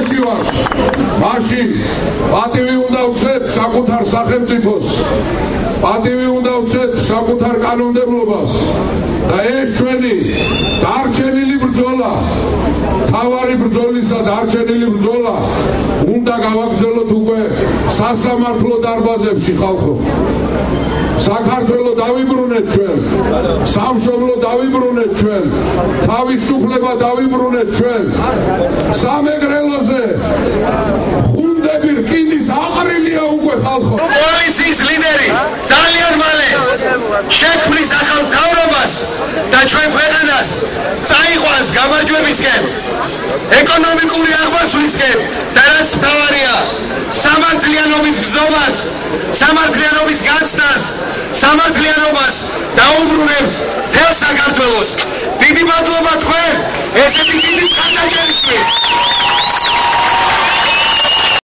გზაში ვარ. მაშინ პატივი უნდა ვცეთ საკუთარ სახელმწიფოს, პატივი უნდა ვცეთ საკუთარ კანონმდებლობას და ეს ჩვენი დარჩენილი ბრძოლა, თავარი ბრძოლისა დარჩენილი ბრძოლა უნდა გავაგრძელოთ უკვე სასამართლო დარბაზებში ხალხო. საქართველოს დავიბრუნეთ ჩვენ, სამშობლო დავიბრუნეთ ჩვენ, თავისუფლება დავიბრუნეთ ჩვენ. სამეგრელოზე ხუნდები რკინის აყრილია უკვე ხალხო. კოალიციის ლიდერი ძალიან მალე შექმნის ახალ მთავრობას და ჩვენ ქვეყანას წაიყვანს გამარჯვებისკენ, ეკონომიკური აღმასვლისკენ და რაც მთავარია, სამართლიანობის გზობას, სამართლიანობის გაცნას, სამართლიანობას დაუბრუნებს მთელ საქართველოს. დიდი მადლობა თქვენ ესეთი დიდი მხარდაჭერისთვის.